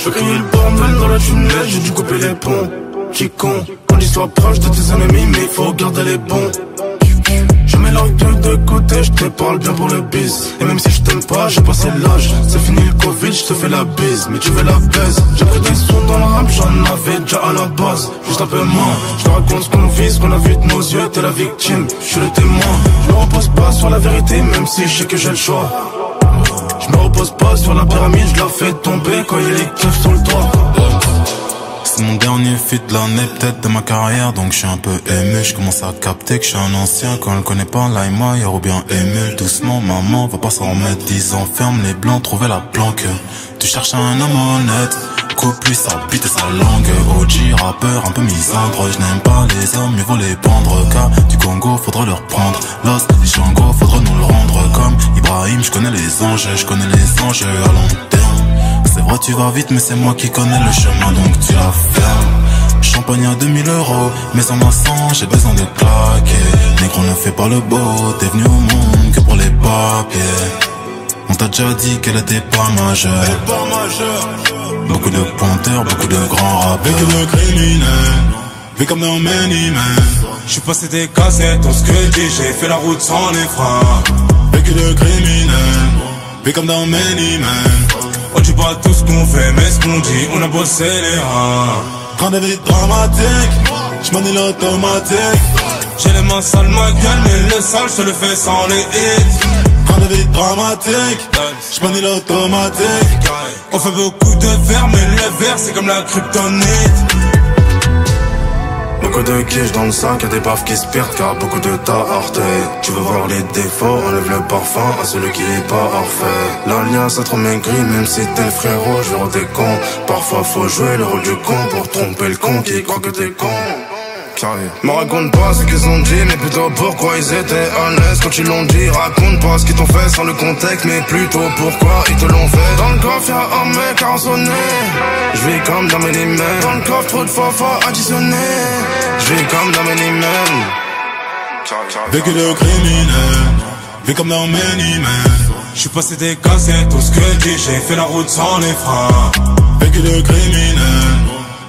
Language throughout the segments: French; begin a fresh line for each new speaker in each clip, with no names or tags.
J'ai crié le bordel dans la tunnel, j'ai dû couper les ponts. Qui con, on dit sois proche de tes ennemis, mais il faut garder les bons. Je mets l'orgueil de côté, je te parle bien pour le bis. Et même si je t'aime pas, j'ai passé l'âge. C'est fini le Covid, je te fais la bise, mais tu veux la baise. J'ai pris des sons dans le rap, j'en avais déjà à la base. Juste un peu moins, je te raconte ce qu'on vit, ce qu'on a vu de nos yeux. T'es la victime, je suis le témoin. Je me repose pas sur la vérité, même si je sais que j'ai le choix. Je me repose pas sur la pyramide, je la fais tomber quand il y a les keufs sur le toit.
C'est mon dernier feat de l'année, peut-être de ma carrière, donc je suis un peu ému. Je commence à capter que je suis un ancien. Quand elle connaît pas l'Aïma, ou bien émule. Doucement, maman, va pas s'en remettre. 10 ans, ferme les blancs, trouver la planque. Tu cherches un homme honnête, coupe lui sa bite et sa langue. OG, rappeur, un peu misandre. Je n'aime pas les hommes, mieux vaut les pendre. Car du Congo, faudra leur prendre. Los, les Django, faudra nous le rendre. Comme Ibrahim, je connais les anges, je connais les anges à long terme. C'est vrai tu vas vite mais c'est moi qui connais le chemin donc tu la fermes. Champagne à 2000 €, mais en a 100 j'ai besoin de claquer. Négro ne fait pas le beau, t'es venu au monde que pour les papiers. On t'a déjà dit qu'elle était pas majeure. Beaucoup de pointeurs, beaucoup de grands rappeurs.
Beaucoup de criminels, vu comme dans Many Men. J'suis passé des cassettes, on se dit, j'ai fait la route sans les freins. Beaucoup de criminels, vu comme dans Many Men. On dit pas tout ce qu'on fait, mais ce qu'on dit, on a bossé les reins. Prends des vies dramatiques, j'm'en ai l'automatique. J'ai les mains sales, ma gueule, mais le sale, je le fais sans les hits. Prends des vies dramatiques, j'm'en ai l'automatique. On fait beaucoup de verre, mais le verre, c'est comme la kryptonite.
Beaucoup de quiches dans le sac, y'a des baffes qui se perdent car beaucoup de tas heurté. Tu veux voir les défauts, enlève le parfum à celui qui est pas parfait. L'alliance a trop maigri, même si t'es le frérot, je vais des cons. Parfois faut jouer le rôle du con pour tromper le con qui croit que t'es con. Me raconte pas ce qu'ils ont dit, mais plutôt pourquoi ils étaient honnêtes quand ils l'ont dit. Raconte pas ce qu'ils t'ont fait sans le contexte, mais plutôt pourquoi ils te l'ont fait. Dans le coffre y'a un mec arraisonné, je vis comme dans Many Men. Dans le coffre trop de fois additionné, je vis comme dans Many Men.
Vécu de criminel, vu comme dans Many Men. J'suis passé des cassettes, tout ce que dit, j'ai fait la route sans les freins. Vécu de criminel,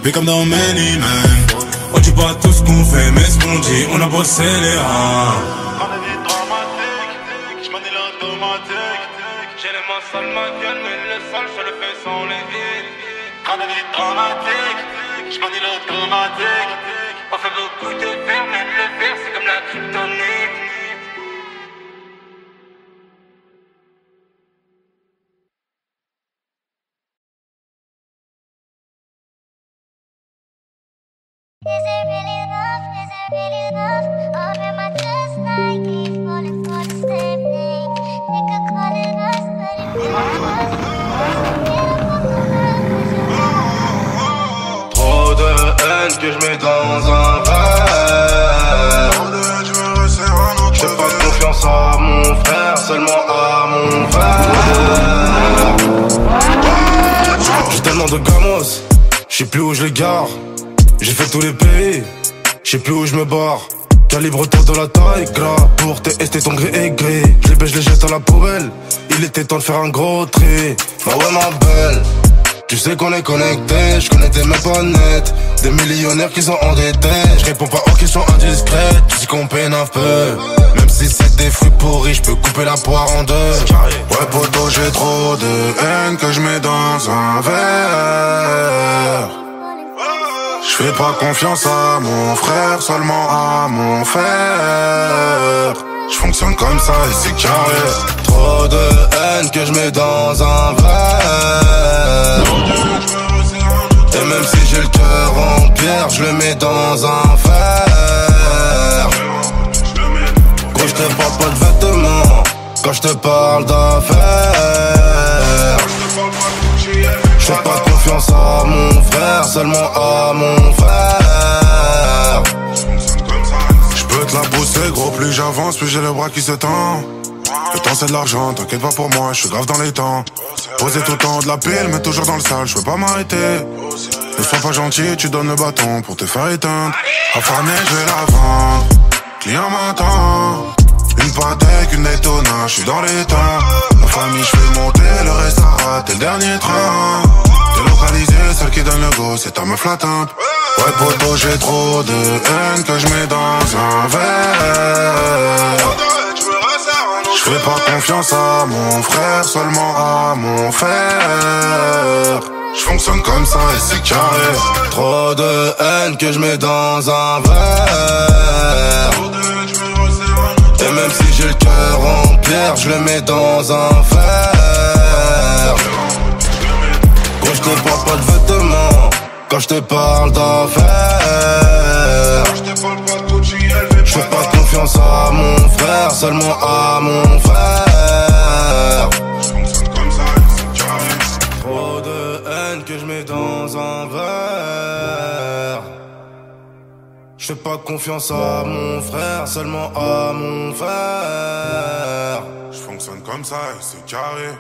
vu comme dans Many Men. On dit pas tout ce qu'on fait, mais ce qu'on dit, on a bossé les reins. Prends des vies dramatiques, j'm'en ai l'automatique. J'ai les mains sales, ma gueule, mais le sale, je le fais sans les hits. Prends des vies dramatiques, j'm'en ai l'automatique. On fait beaucoup de verre, mais le verre, c'est comme la kryptonite.
Is it really love? Is it really love? Or am I just like keep falling for the same thing? They could call it us, but it feels
Trop de haine que je mets dans un verre. J'ai pas confiance à mon frère, seulement à mon frère. J'ai tellement de gamos, j'sais plus où je les gare. J'ai fait tous les pays, je sais plus où je me barre. Calibre-toi dans la taille, gras, pour tester ton gré et gris. Je les baisse, je les jette à la poubelle, il était temps de faire un gros tri. Bah ouais ma belle, tu sais qu'on est connectés, je connais tes mecs pas nets. Des millionnaires qui sont endettés, je réponds pas aux questions indiscrètes. Tu sais qu'on peine un peu, même si c'est des fruits pourris, je peux couper la poire en deux. Ouais poto, j'ai trop de haine que je mets dans un verre. Je fais pas confiance à mon frère, seulement à mon frère. Je fonctionne comme ça et c'est carré. Trop de haine que je mets dans un verre. Et même si j'ai le cœur en pierre, je le mets dans un verre. Gros je te parle pas de vêtements, quand je te parle d'affaires. Je fais pas confiance à mon frère, seulement à mon frère.
Je peux te la pousser gros, plus j'avance, plus j'ai le bras qui se tend. Le temps c'est de l'argent, t'inquiète pas pour moi, je suis grave dans les temps. Posé tout le temps de la pile, mais toujours dans le sale, je peux pas m'arrêter. Ne sois pas gentil, tu donnes le bâton pour te faire éteindre. Affamé, je vais la vendre, client m'attend. Une Patek, une Daytona, je suis dans les temps. Ma famille, je fais monter, le reste à rater le dernier train.
Délocalisé, celle qui donne le go, c'est ta meuf la tempe. Ouais poto, j'ai trop de haine que je mets dans un verre. Je fais pas confiance à mon frère, seulement à mon frère. Je fonctionne comme ça et c'est carré. Trop de haine que je mets dans un verre. Et même si j'ai le cœur en pierre, je le mets dans un verre. Quand je te parle pas de vêtements, quand je te parle d'affaires, je fais pas confiance à mon frère, seulement à mon frère. Trop de haine que je mets dans un verre. Je fais pas confiance à mon frère, seulement à mon frère. Je fonctionne comme ça et c'est carré.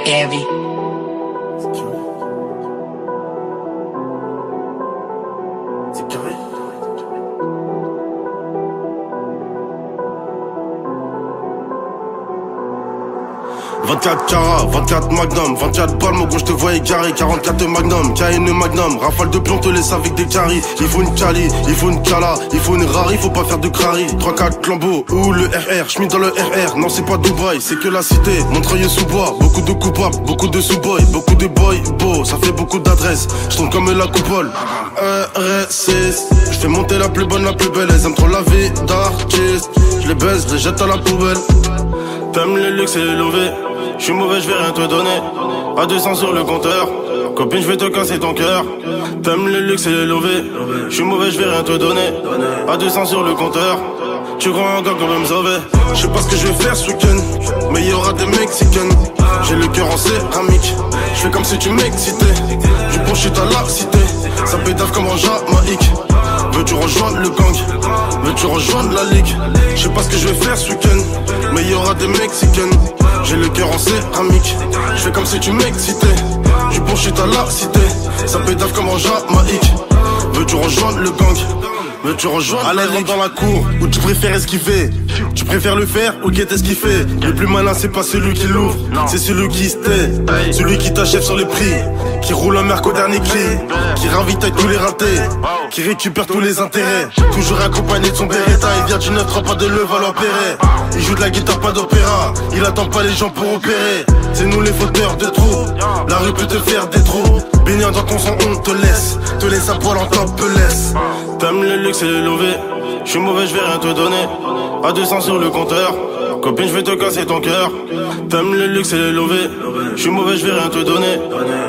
Heavy.
24 carats, 24 magnum, 24 balles, mon gros je te vois égaré, 44 magnum, KN magnum, rafale de plomb te laisse avec des caries. Il faut une cali, il faut une cala, il faut une rari, faut pas faire de crari. 3-4 lambeaux ou le RR, j'mets dans le RR, non c'est pas Dubaï, c'est que la cité, Montreuil-sous-Bois, beaucoup de coupables, beaucoup de sous-boys, beaucoup de boys, beau, ça fait beaucoup d'adresses, j'tombe comme la coupole. RS6, j'fais monter la plus bonne, la plus belle, elles aiment trop la vie d'artiste, j'les baise, j'les jette à la poubelle. T'aimes le luxe et l'élevé, j'suis mauvais, j'vais rien te donner. À 200 sur le compteur, copine j'vais te casser ton cœur. T'aimes le luxe et l'élevé, j'suis mauvais, j'vais rien te donner. À 200 sur le compteur, tu crois un gars qu'on veut me sauver. J'sais pas ce que je vais faire ce week-end, mais y'aura des Mexicaines. J'ai le cœur en céramique, j'fais comme si tu m'excitais. Du bullshit à la cité, ça pétave comme en Jamaïque. Veux-tu rejoindre le gang? Veux-tu rejoindre la ligue? J'sais pas ce que je vais faire ce week-end, mais y'aura des Mexicaines. J'ai le cœur en céramique, j'fais comme si tu m'excitais. Du bullshit à la cité, ça pétave comme en Jamaïque. Veux-tu rejoindre le gang? Veux-tu rejoindre? Allez, rentre dans la cour, ou tu préfères esquiver? Tu préfères le faire ou guetter ce qu'il fait? Le plus malin c'est pas celui qui l'ouvre, c'est celui qui se tait. Celui qui t'achève sur les prix, qui roule un merc au dernier cri, qui ravitaille tous les ratés, qui récupère tous les intérêts. Toujours accompagné de son Beretta, il vient du 9-3, pas de Levallois-Perret. Il joue de la guitare, pas d'opéra, il attend pas les gens pour opérer. C'est nous les fauteurs de trous, la rue peut te faire des trous. Baignant dans ton sang on te laisse à poil en top laisse. T'aimes le luxe et l'élevé, j'suis mauvais, j'vais rien te donner. À 200 sur le compteur, copine j'vais te casser ton cœur. T'aimes le luxe et l'élevé, j'suis mauvais, j'vais rien te donner.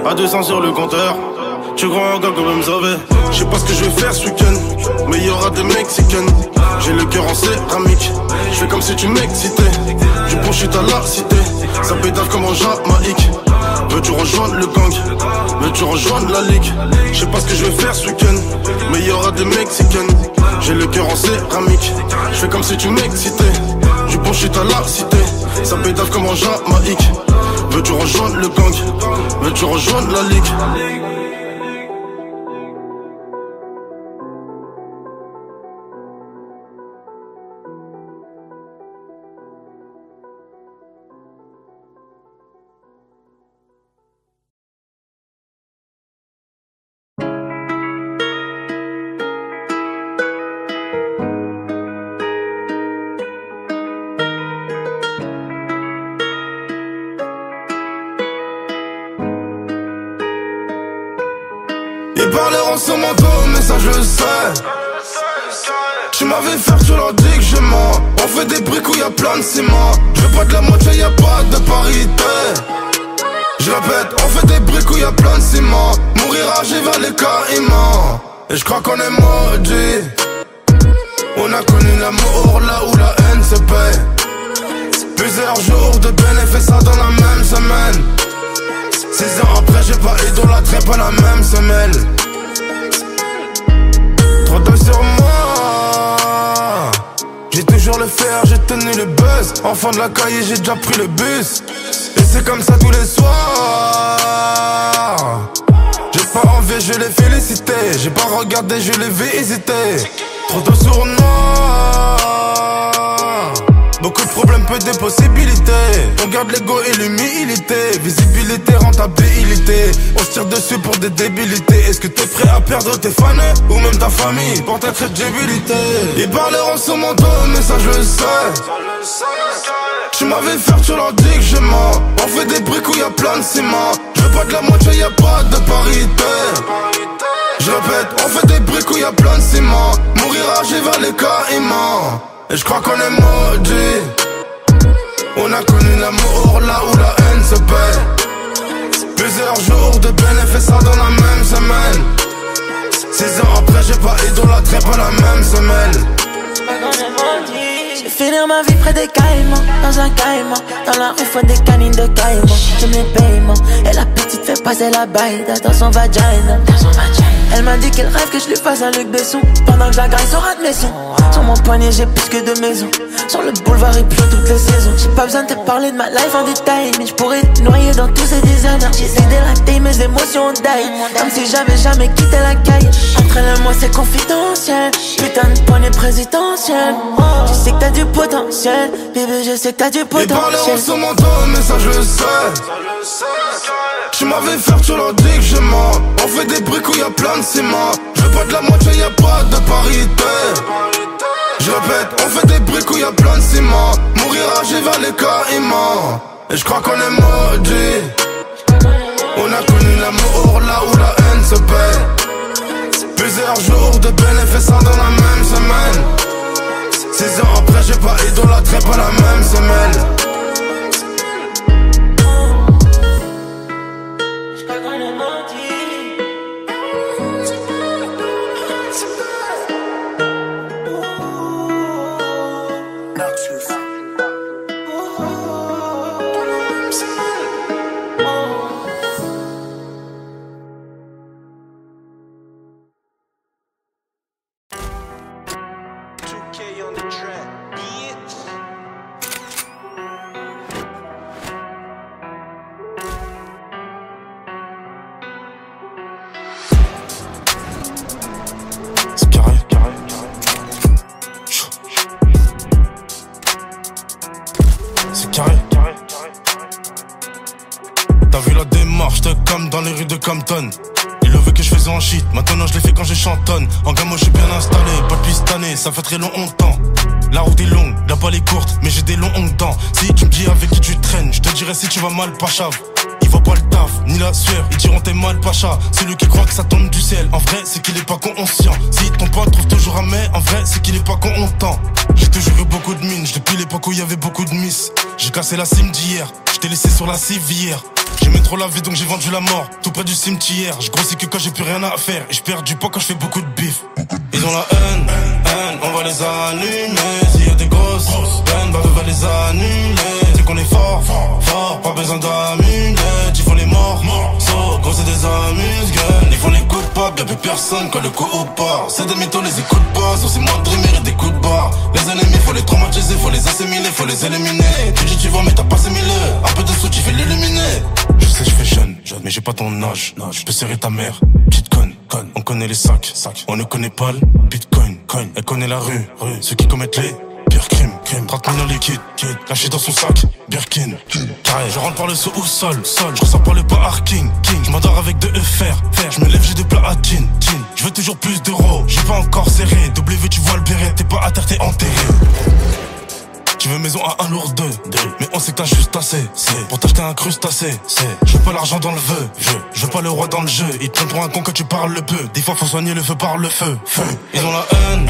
À 200 sur le compteur, tu crois un gars qu'on veut me sauver. J'sais pas ce que je vais faire ce week-end, mais y'aura des Mexicaines. J'ai le cœur en céramique, j'fais comme si tu m'excitais. Du bullshit à la cité, ça pétave comme en Jamaïque. Veux-tu rejoindre le gang? Veux-tu rejoindre la ligue? J'sais pas ce que je vais faire ce week-end, mais y'aura des Mexicaines. J'ai le cœur en céramique, j'fais comme si tu m'excitais. Du bullshit à la cité, ça pétave comme en Jamaïque. Veux-tu rejoindre le gang? Veux-tu rejoindre la ligue? Ils parleront sur mon dos, mais ça je le sais. Tu m'avais fait, tu leur dis que je mens. On fait des briques où y'a plein de ciment. Je veux pas de la moitié, y'a pas de parité. Je répète, on fait des briques où y'a plein de ciment. Mourir âgé vers les caïmans. Et je crois qu'on est maudit. On a connu l'amour là où la haine se paie. Plusieurs jours de bénéfices dans la même semaine. 6 ans après j'ai pas idolâtré pas la même semelle. Trop d'œil sur moi, j'ai toujours toujours le faire, j'ai tenu le buzz. Enfant de la caille, j'ai déjà pris le bus. Et c'est comme ça tous les soirs. J'ai pas envie, je l'ai félicité. J'ai pas regardé, je l'ai vu hésiter. Trop de sournois. Beaucoup de problèmes, peu de possibilités. On garde l'ego et l'humilité. Visibilité, rentabilité. On se tire dessus pour des débilités. Est-ce que t'es prêt à perdre tes fans ou même ta famille pour ta crédibilité? Ils parleront sur mon dos, mais ça je le sais. Tu m'avais fait, tu leur dis que je mens. On fait des briques où y'a plein de ciment. Je veux pas de la moitié, y'a pas de parité. Je répète, on fait des briques où y'a plein de ciment. Mourir âgé vers les caïmans. Et je crois qu'on est maudit. On a connu l'amour là où la haine se paie. Plusieurs jours de bénéfices dans la même semaine. 6 ans après j'ai pas idolâtré pas la même semelle.
Je vais finir ma vie près des caïmans, dans un caïman. Dans la rue faut des canines de caïman. J'ai mes paiements, et la petite fait passer la baille dans son vagina. Elle m'a dit qu'elle rêve que je lui fasse un Luc Besson. Pendant que j'agaille sur admission. Sur mon poignet j'ai plus que 2 maisons. Sur le boulevard il pleut toutes les saisons. J'ai pas besoin de te parler de ma life en détail, mais je pourrais te noyer dans tous ces designers. J'essaie d'élater mes émotions die. Comme si j'avais jamais quitté la caille. Entre elle et moi c'est confidentiel. Putain de poignée présidentielle. Je sais que t'as du potentiel. Bébé je sais que t'as du potentiel.
Ils parleront sur mon dos mais ça je le sais. Tu m'avais fait, tu leur dis que je mens. On fait des briques où y'a plein de ciment. Je veux pas de la moitié, y'a pas de parité. Je répète, on fait des briques où y'a plein de ciment. Mourir âgé vers les caïmans. Et je crois qu'on est maudit. On a connu l'amour là où la haine se paie. Plusieurs jours de bénéfices dans la même semaine. 6 ans après j'ai pas idolâtré pas la même semelle. T'as vu la démarche de comme dans les rues de Compton. Il le veut que je faisais en shit, maintenant je l'ai fait quand je chantonne. En gamme je suis bien installé, pas depuis cette année, ça fait très longtemps. La route est longue, la balle est courte, mais j'ai des longs dents. Si tu me dis avec qui tu traînes, je te dirai si tu vas mal, Pacha. Il voit pas le taf, ni la sueur, ils diront t'es mal, Pacha. Celui qui croit que ça tombe du ciel, en vrai c'est qu'il est pas conscient. Si ton pote trouve toujours un mais, en vrai c'est qu'il est pas content. J'ai toujours eu beaucoup de mines, depuis l'époque où il y avait beaucoup de miss. J'ai cassé la cime d'hier, je t'ai laissé sur la civière. J'aimais trop la vie donc j'ai vendu la mort, tout près du cimetière. Je grossis que quand j'ai plus rien à faire, et je perds du poids quand je fais beaucoup de bif. Ils ont la haine, on va les allumer. S'il y a des grosses peines, bah on va les annuler. C'est qu'on est fort, pas besoin d'amulettes. Ils font les morts, gros c'est des amuse-gueules. Ils font les coupables, y'a plus personne quand le coup part. C'est des mythos, les écoute pas, sauf c'est moi de dreamer et des coups de barre. Les ennemis faut les traumatiser, faut les assimiler, faut les éliminer. Tu dis tu vas mais t'as pas 6000 un peu de sous tu fais l'illuminer. Je sais je fais jeune, mais j'ai pas ton âge. Je peux serrer ta mère, petite conne. On connaît les sacs, on ne connaît pas le bitcoin. Elle connaît la rue, ceux qui commettent les pires crimes. 30 millions liquides, lâchés dans son sac, Birkin. Carré, je rentre par le sous-sol, je ressors par le parking. Je m'endors avec de EFR, je me lève, j'ai des platines. Je veux toujours plus d'euros, j'ai pas encore serré. W, tu vois le béret, t'es pas à terre, t'es enterré. Tu veux maison à 1 lourd 2, mais on sait que t'as juste assez. C'est pour t'acheter un crustacé. Je veux pas l'argent dans le vœu, je veux pas le roi dans le jeu. Ils te prennent pour un con que tu parles peu. Des fois faut soigner le feu par le feu. Ils ont la haine,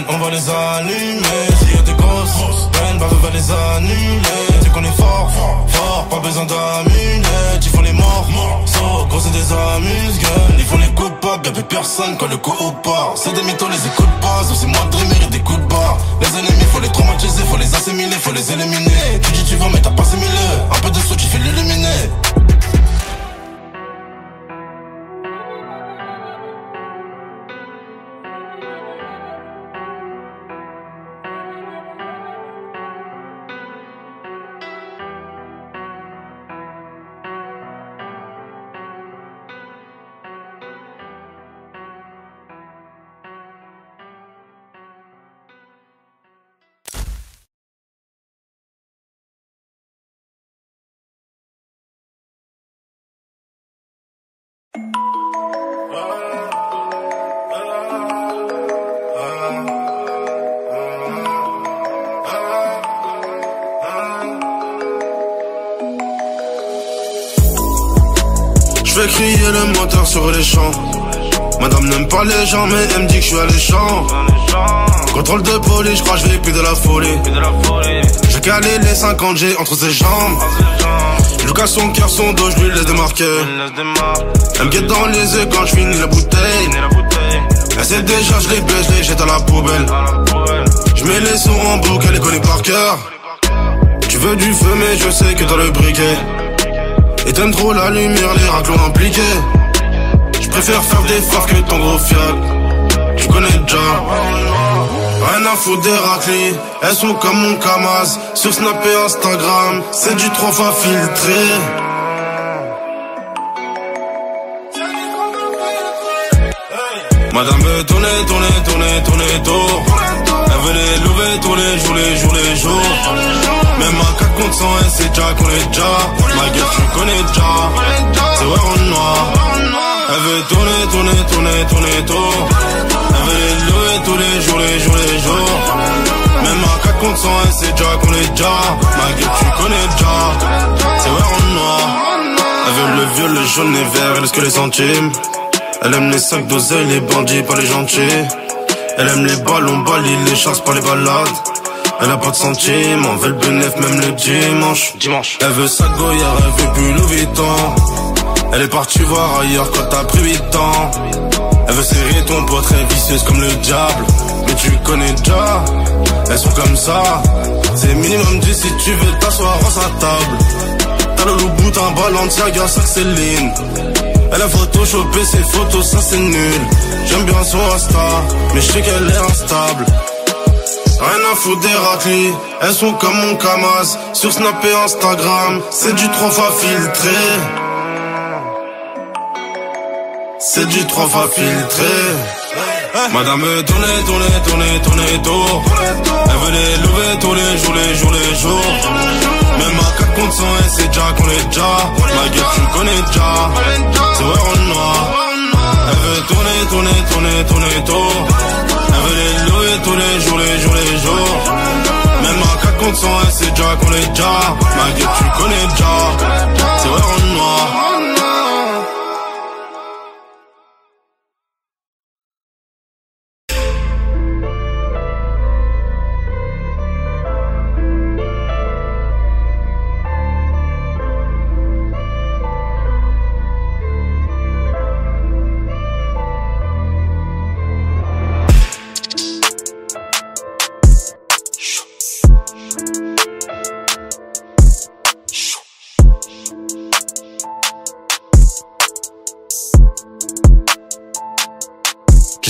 on va les allumer. S'il y a des grosses peines, bah on va les annuler. C'est qu'on est fort, pas besoin d'amulettes. Ils font les morts, gros c'est des amuse-gueules. Ils font les coupables, y'a plus personne quand le coup part. C'est des mythos, les écoute pas, sauf c'est moi de dreamer et des coups de barre. Les ennemis faut les traumatiser, faut les assimiler, faut les éliminer. Tu dis tu vas mais t'as pas 6000 un peu de sous tu fais l'illuminer. fais crier le moteur sur les champs. Madame n'aime pas les gens mais elle me dit que je suis alléchant. Contrôle de police, je crois que je vais plus de la folie. J'ai calé les 50 G entre ses jambes. Je lui casse son cœur, son dos, je lui laisse des marqueurs. Elle me guette dans les yeux quand je finis la bouteille. Elle sait déjà, je les baisse, je les jette à la poubelle. Je mets les sons en boucle, elle les connaît par cœur. Tu veux du feu mais je sais que t'as le briquet. Et t'aimes trop la lumière, les raclons impliqués. Je préfère faire des phares que ton gros fiat. Tu connais déjà. Rien à foutre des raclis, elles sont comme mon Kamaz. Sur Snap et Instagram, c'est du 3 fois filtré. Madame veut tourner tour. Elle veut les lever tous les jours. Même à 4 contre 100, elle sait déjà qu'on est déjà. Ma gueule tu connais déjà, c'est ouais en noir. Elle veut tourner tour. Elle veut les lever tous les jours. Même à 4 contre 100, elle sait déjà qu'on est déjà. Ma gueule tu connais déjà, c'est ouais en noir. Elle veut le vieux, le jaune et vert, elle laisse que les centimes. Elle aime les sacs d'oseille, les bandits, pas les gentils. Elle aime les ballons, balis, les chasses, pas les balades. Elle a pas de sentiments, veut le bénéf même le dimanche. Elle veut sa Goya, elle veut plus Louis Vuitton. Elle est partie voir ailleurs quand t'as pris 8 ans. Elle veut serrer ton poids, très vicieuse comme le diable. Mais tu connais déjà, elles sont comme ça. C'est minimum 10 si tu veux t'asseoir à sa table. T'as le loup bout, un Balenciaga, ça c'est Céline. Elle a photoshopé ses photos, ça c'est nul. J'aime bien son Insta, mais je sais qu'elle est instable. Rien à foutre des raclis, elles sont comme mon Kamaz. Sur Snap et Instagram, c'est du 3 fois filtré. C'est du 3 fois filtré. Madame veut tourner tour. Elle veut les lever tous les jours. Même à 4 contre 100, elle sait déjà qu'on est déjà. Ma gueule tu connais déjà, c'est ouais en noir. Elle veut tourner tour. Elle veut les lever tous les jours. Même à 4 contre 100, elle sait déjà qu'on est déjà. Ma gueule tu connais déjà, c'est ouais en noir.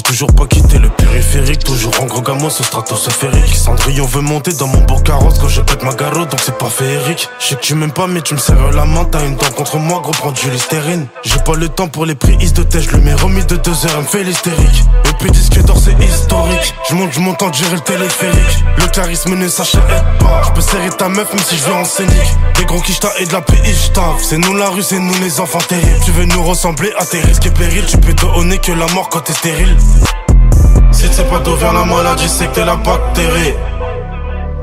Toujours pas quitté le périphérique, toujours en gros gamin ce stratosphérique. Cendrillon veut monter dans mon beau carrosse quand je pète ma garotte, donc c'est pas féerique. Je sais que tu m'aimes pas mais tu me serres la main, t'as une dent contre moi, gros prends du Listerine. J'ai pas le temps pour les prises de tête, je le mets remis de 2 heures, elle me fait l'hystérique. Et puis disque d'or c'est historique, je monte temps de gérer le téléphérique. Le charisme ne s'achète pas, je peux serrer ta meuf même si je vais en scénique. Des gros quicheta et de la PI, c'est nous la rue, c'est nous les enfants terribles. Tu veux nous ressembler à tes risques et périls, tu peux donner que la mort quand t'es stérile. Si tu sais pas d'où vient la maladie, c'est que t'es la bactérie.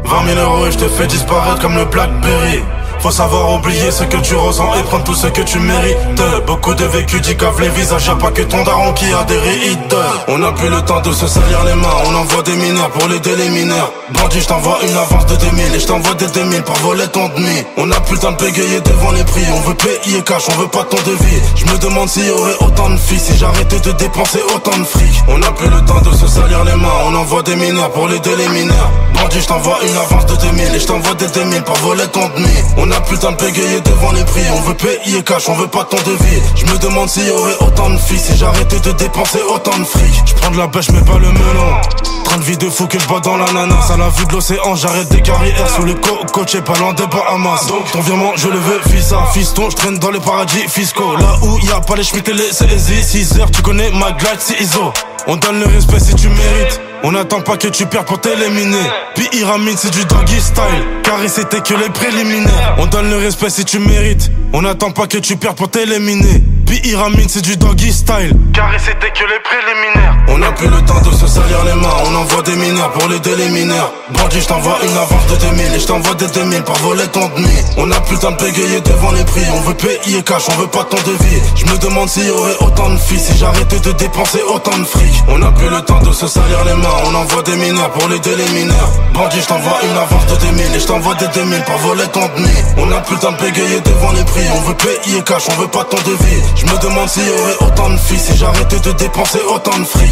20 000 euros et je te fais disparaître comme le Blackberry. Faut savoir oublier ce que tu ressens et prendre tout ce que tu mérites. Beaucoup de vécu cave les visages, y'a pas que ton daron qui a des rides. On a plus le temps de se salir les mains, on envoie des mineurs pour l'aider les mineurs. Bandit, je t'envoie une avance de 2000 et je t'envoie des 2000 pour voler ton demi. On a plus le temps de bégayer devant les prix, on veut payer cash, on veut pas ton devis. Je me demande s'il y aurait autant de filles si j'arrêtais de dépenser autant de fric. On a plus le temps de se salir les mains, on envoie des mineurs pour l'aider les mineurs. Bandit, je t'envoie une avance de 2000 et je t'envoie des 2000 pour voler ton demi. On a plus le temps de bégayer devant les prix, on veut payer cash, on veut pas ton devis. Je me demande s'il y aurait autant de filles si j'arrêtais de dépenser autant de fric. Je prends de la pêche mais pas le melon. Train de vie de fou que je bois dans l'ananas. À la vue de l'océan, j'arrête des carrières sous les cocotiers, pas loin des Bahamas. Donc ton virement, je le veux, fissa. Fiston, je traîne dans les paradis fiscaux. Là où y a pas les schmitt et les CSI. 6 heures, tu connais ma glide, c'est ISO. On donne le respect si tu mérites. On n'attend pas que tu perds pour t'éliminer. Puis Pyramide c'est du doggy style, car c'était que les préliminaires. On donne le respect si tu mérites. On n'attend pas que tu perds pour t'éliminer. Baby Iramine, c'est du doggy style.
Carré, c'était que les préliminaires.
On a plus le temps de se salir les mains. On envoie des mineurs pour les mineurs. Bandit, j't'envoie une avance de 2000 et j't'envoie des 2000 par volet ton demi. On a plus le temps de bégayer devant les prix. On veut payer cash, on veut pas ton devis. Je me demande s'il y aurait autant de filles si j'arrêtais de dépenser autant de fric. On a plus le temps de se salir les mains. On envoie des mineurs pour les mineurs. Bandit, j't'envoie une avance de 2000 et j't'envoie des 2000 par volet ton demi. On a plus le temps de bégayer devant les prix. On veut payer cash, on veut pas ton devis. Je me demande s'il y aurait autant de filles si j'arrêtais de dépenser autant de fric.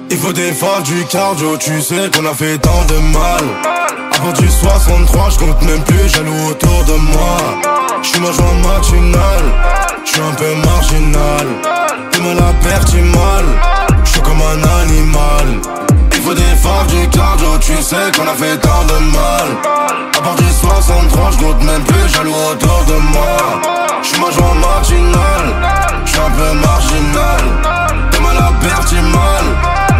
Il faut des phases du cardio, tu sais qu'on a fait tant de mal. Avant du 63, je compte même plus jaloux autour de moi. J'suis ma joie matinale, j'suis un peu marginal. T'es mal à perdre, t'es mal, j'suis comme un animal. Il faut des phases du cardio, tu sais qu'on a fait tant de mal. Avant du 63, je compte même plus jaloux autour de moi. J'suis ma joie matinale, j'suis un peu marginal. T'es mal à perdre, t'es mal,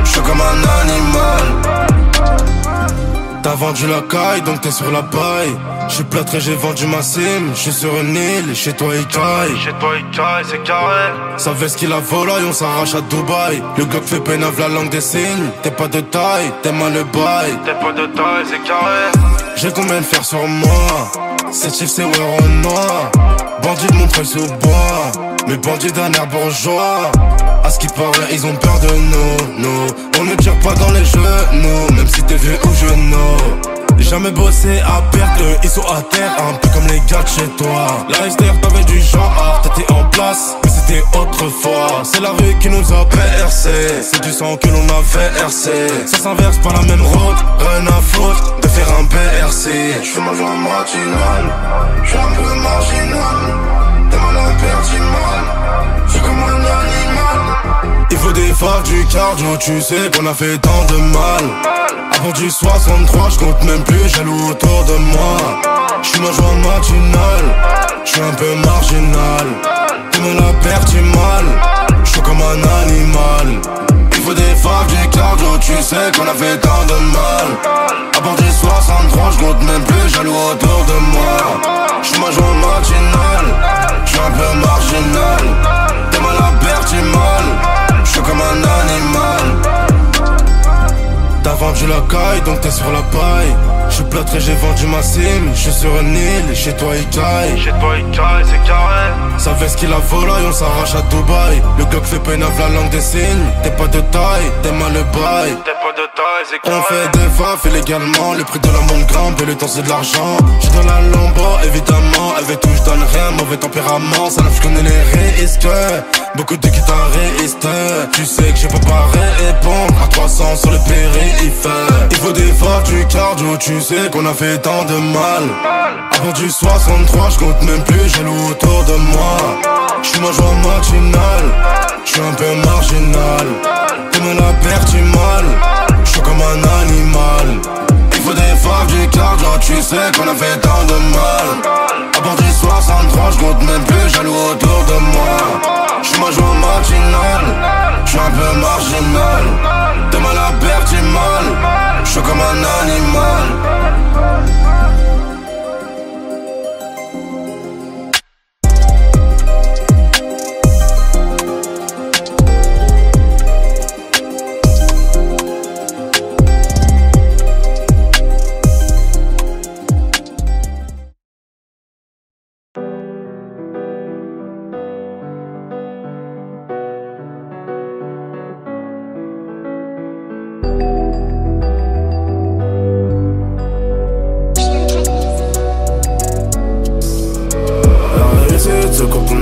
j'suis comme un animal. T'as vendu la caille donc t'es sur la paille. J'suis plâtré, j'ai vendu ma sim. J'suis sur une île, chez toi il caille.
Chez toi il caille, c'est carré.
Ça veste qu'il a volaille, on s'arrache à Dubaï. Le Glock fait pénave la langue des signes. T'es pas de taille, t'es mal le bail.
T'es pas de taille, c'est carré.
J'ai combien de fer sur moi. Ces chiffres c'est ouais en noir. Bandit de mon treuil sous bois. Mais bandits d'un air bourgeois. À ce qui paraît ils ont peur de nous. On ne tire pas dans les genoux. Même si t'es vieux ou genou. Jamais bossé à perdre, ils sont à terre, un peu comme les gars de chez toi. La SDR t'avais du genre, t'étais en place, mais c'était autrefois. C'est la rue qui nous a percé, c'est du sang que l'on a versé. Ça s'inverse par la même route, rien à foutre de faire un BRC. J'fais ma joie matinale, j'suis un peu marginal. T'es mal à perdre, j'ai mal, j'suis comme un animal. Il faut des phares du cardio, tu sais qu'on a fait tant de mal. Avant du 63, je compte même plus jaloux autour de moi. J'suis ma joie matinale, j'suis un peu marginal. T'es mal à perdre, t'es mal, j'suis comme un animal. Il faut des phares du cardio, tu sais qu'on a fait tant de mal. Avant du 63, je compte même plus jaloux autour de moi. J'suis ma joie matinale, j'suis un peu marginal. T'es mal à perdre, t'es mal, j'suis comme un animal. T'as vendu la caille donc t'es sur la paille. J'suis plâtré, j'ai vendu ma sim. J'suis sur une île, chez toi il caille.
Chez toi il caille, c'est carré.
Ça veste qu'il a volaille, on s'arrache à Dubaï. Le Glock fait pénave la langue des signes. T'es pas de taille, t'es mal le bail.
T'es pas de taille, c'est carré.
On fait des faf illégalement, le prix de la montre grimpe et le temps c'est de l'argent. J'suis dans la lambo, évidemment, elle veut tout, j'donne rien, mauvais tempérament. Ça je connais les risques, beaucoup de guitaristes. Tu sais que j'ai pas pareil répondre à 300 sur le périph'. Il faut des phares du cardio, tu sais qu'on a fait tant de mal. Avant du 63, je compte même plus jaloux autour de moi. J'suis ma joie matinale, j'suis un peu marginal. T'es mal à perdre, t'es mal, j'suis comme un animal. Il faut des phares du cardio, tu sais qu'on a fait tant de mal. Avant du 63, je compte même plus jaloux autour de moi. J'suis ma joie matinale, j'suis un peu marginal. T'es mal à perdre, t'es mal, j'suis comme un animal.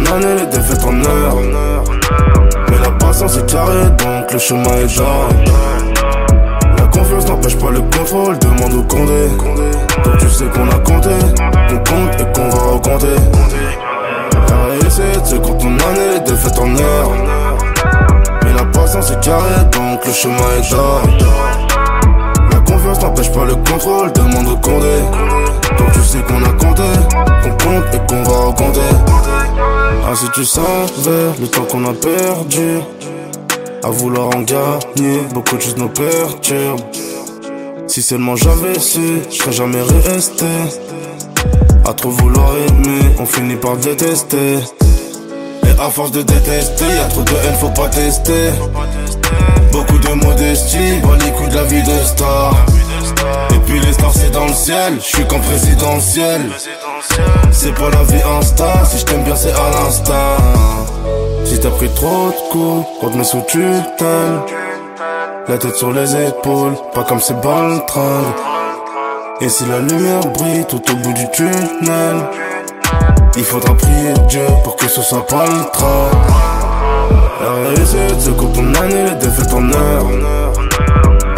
année, les défaites en heure. Mais la patience est carrée, donc le chemin est d'or. La confiance n'empêche pas le contrôle, demande au Condé. Donc tu sais qu'on a compté, qu'on compte et qu'on va recompter. La réussite c'est quand on année, les défaites en heure. Mais la patience est carrée, donc le chemin est d'or. La confiance n'empêche pas le contrôle, demande au Condé. Donc tu sais qu'on a compté, qu'on compte et qu'on va recompter. Ah si tu savais le temps qu'on a perdu à vouloir en gagner, beaucoup de choses nous perturbent. Si seulement j'avais su, je serais jamais resté. À trop vouloir aimer, on finit par détester. Et à force de détester, y'a trop de haine, faut pas tester. Beaucoup de modestie, bas les coups de la vie de star. Et puis les stars c'est dans le ciel, je suis qu'en présidentiel. C'est pas la vie Insta, si je t'aime bien c'est à l'instant. Si t'as pris trop de coups, on te met sous tutelle. La tête sur les épaules, pas comme ces baltringues. Et si la lumière brille tout au bout du tunnel, il faudra prier Dieu pour que ce soit pas le train. La réussite c'est quand on année, les défaites en heure.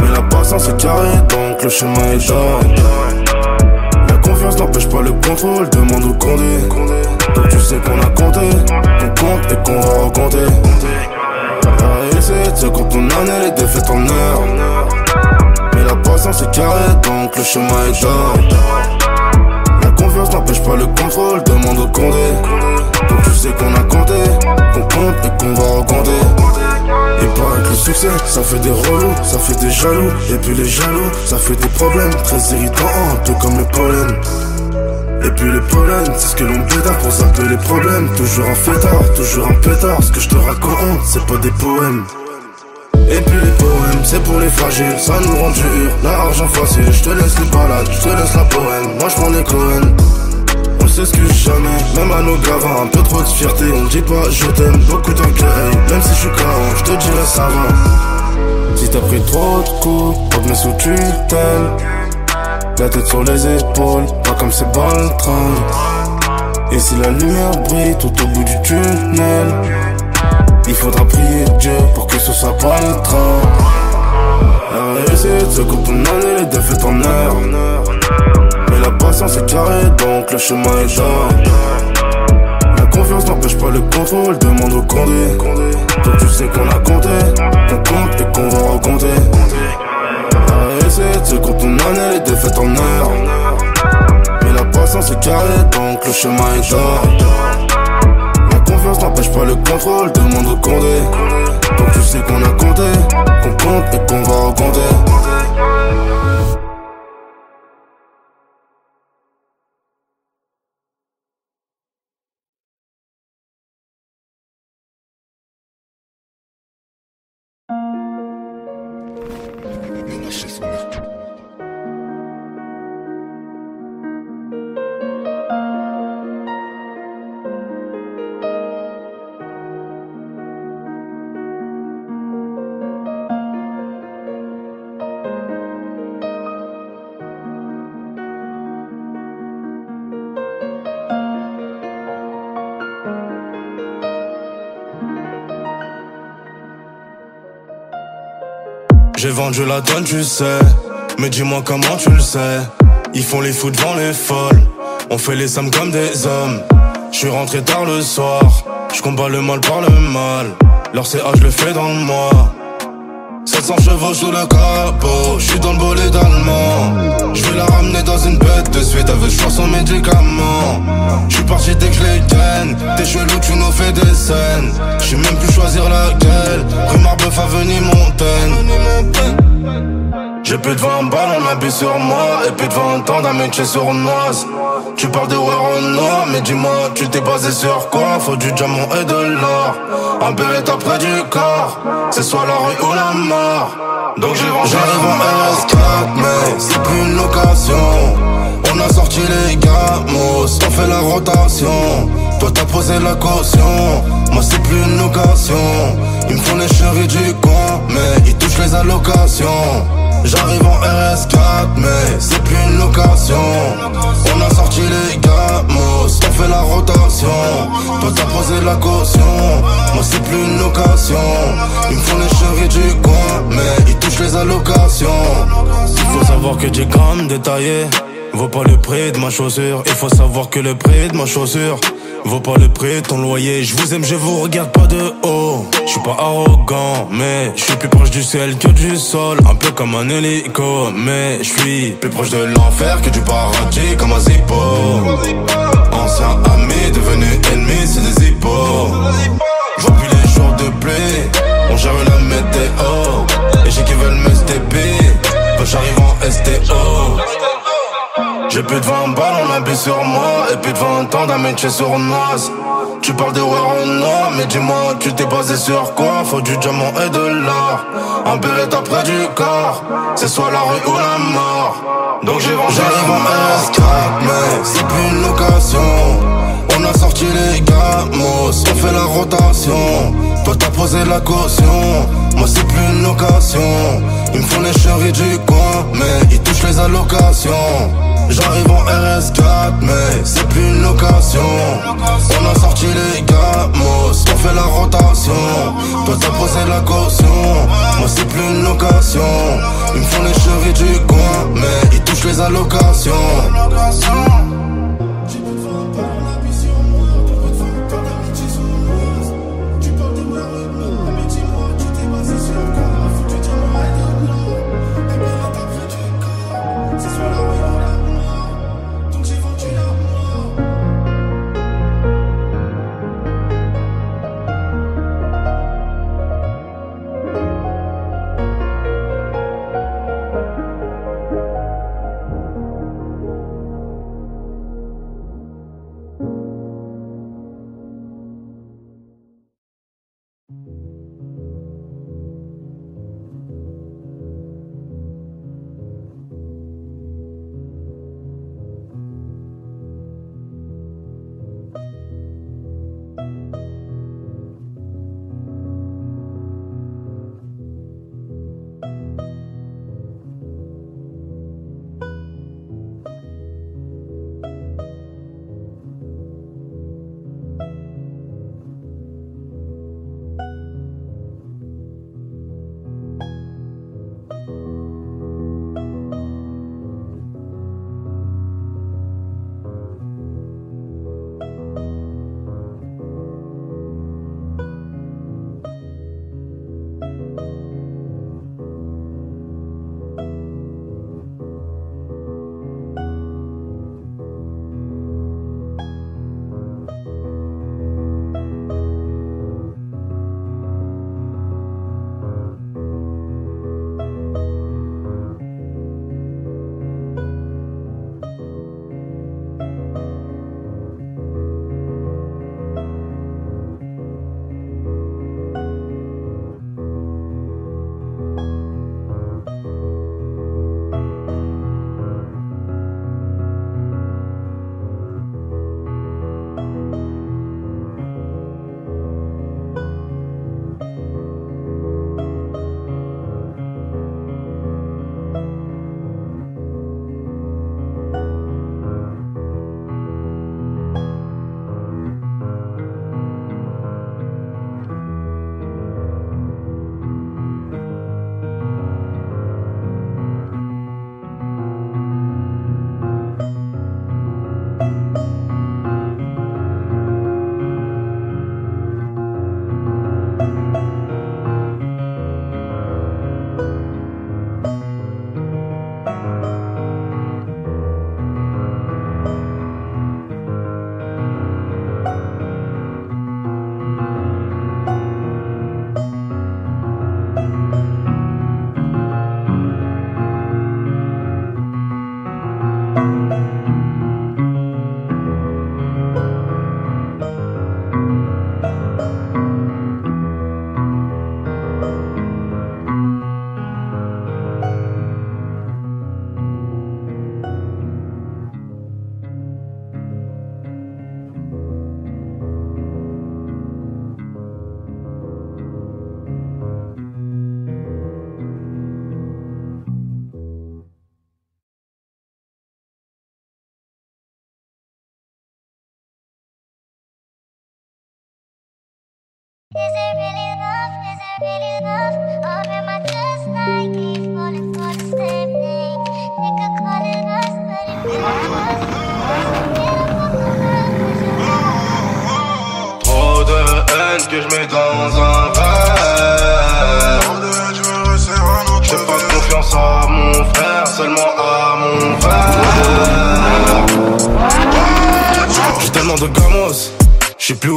Mais la patience est carrée, donc le chemin est d'or. La confiance n'empêche pas le contrôle, demande au Condé. Donc tu sais qu'on a compté, qu'on compte et qu'on va recompter. La réussite c'est quand on année, les défaites en heure. Mais la patience est carrée, donc le chemin est d'or. La confiance n'empêche pas le contrôle, demande au Condé. Donc tu sais qu'on a compté, qu'on compte et qu'on va recompter. Il paraît que le succès, ça fait des relous, ça fait des jaloux. Et puis les jaloux, ça fait des problèmes très irritants, un peu comme le pollen. Et puis les pollens, c'est ce que l'on pétard pour zapper les problèmes. Toujours un fêtard, toujours un pétard. Ce que je te raconte, c'est pas des poèmes. Et puis les poèmes, c'est pour les fragiles, ça nous rend dur. L'argent facile, je te laisse les balades, je te laisse la poème. Moi je prends les Cohen. On s'excuse jamais, même à nos gravins. Un peu trop de fierté, on dit pas je t'aime. Beaucoup d'orgueil, même si je suis carré, je te dirai ça va. Si t'as pris trop de coups, on te met sous tutelle. La tête sur les épaules, pas comme ces baltringues. Et si la lumière brille tout au bout du tunnel, il faudra prier Dieu pour que ce soit pas le train. La réussite c'est quand on année, les défaites en heure. Mais la patience est carrée, donc le chemin est d'or. La confiance n'empêche pas le contrôle, demande au Condé. Donc tu sais qu'on a compté, qu'on compte et qu'on va recompter. La réussite c'est quand on année, les défaites en heure. Mais la patience est carrée, donc le chemin est d'or. La confiance n'empêche pas le contrôle, demande au Condé. Donc tu sais qu'on a compté, qu'on compte et qu'on va recompter. J'ai vendu la donne, tu sais. Mais dis-moi comment tu le sais. Ils font les fous devant les folles. On fait les sommes comme des hommes. J'suis rentré tard le soir. J'combats le mal par le mal. Leur CA je le fais dans le mois. 700 chevaux sous le capot. J'suis dans le bolide allemand. J'vais la ramener dans une bête de suite avec je son médicament. J'suis parti dès que je les gagne. T'es chelou, tu nous fais des scènes. J'sais même plus choisir laquelle. Rue Marbeuf, avenue Montaigne. J'ai plus de 20 balles, on habille sur moi. Et plus de 20 ans d'un métier sournoise. Tu parles de Ware noir, mais dis-moi, tu t'es basé sur quoi? Faut du diamant et de l'or. Un beretta près du corps. C'est soit la rue ou la mort. Donc j'arrive en RS4, mais c'est plus une location. On a sorti les gamos, on fait la rotation. Toi t'as posé la caution, moi c'est plus une location. Ils me font les chéris du coin, mais ils touchent les allocations. J'arrive en RS4, mais c'est plus une location. On a sorti les gamos, on fait la rotation. Toi t'as posé la caution, moi c'est plus une location. Ils me font les chéris du coin, mais ils touchent les allocations. Il faut savoir que 10 grammes détaillés vaut pas le prix de ma chaussure. Il faut savoir que le prix de ma chaussure vaut pas le prix de ton loyer. Je vous aime, je vous regarde pas de haut. Je suis pas arrogant, mais je suis plus proche du ciel que du sol. Un peu comme un hélico, mais je suis plus proche de l'enfer que du paradis, comme un zippo. Ancien ami devenu ennemi, c'est des hippos. Je vois plus les jours de pluie, on gère la météo. Les gens qui veulent me stepper, bah j'arrive en STO. J'ai plus de 20 balles, on abuse sur moi. Et plus de 20 ans d'un métier sournoise. Tu parles de Warren, mais dis-moi, tu t'es basé sur quoi? Faut du diamant et de l'or. Un Beretta près du corps, c'est soit la rue ou la mort. Donc j'arrive en S4, mais c'est plus une location. On a sorti les gamos, on fait la rotation. Toi t'as posé la caution, moi c'est plus une location. Ils me font les chéris du coin, mais ils touchent les allocations. J'arrive en RS4, mais c'est plus une location. On a sorti les gamos, on fait la rotation. Toi t'as posé la caution, moi c'est plus une location. Ils me font les chéris du coin, mais ils touchent les allocations.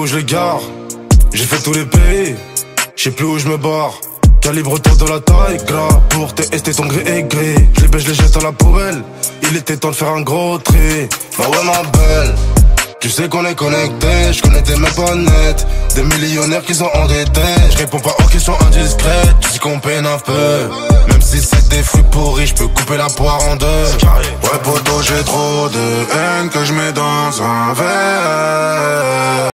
je les gare. J'ai fait tous les pays, je sais plus où je me barre. Calibre-toi de la taille, gras. Pour tester ton gris et gris. Je les baisse, je les jette à la poubelle. Il était temps de faire un gros tri. Bah ouais ma belle, tu sais qu'on est connectés. Je connais tes mecs pas net. Des millionnaires qui sont endettés. Je réponds pas aux questions indiscrètes. Tu sais qu'on peine un peu. Même si c'est des fruits pourris, je peux couper la poire en deux. Ouais poto, j'ai trop de haine que je mets dans un verre.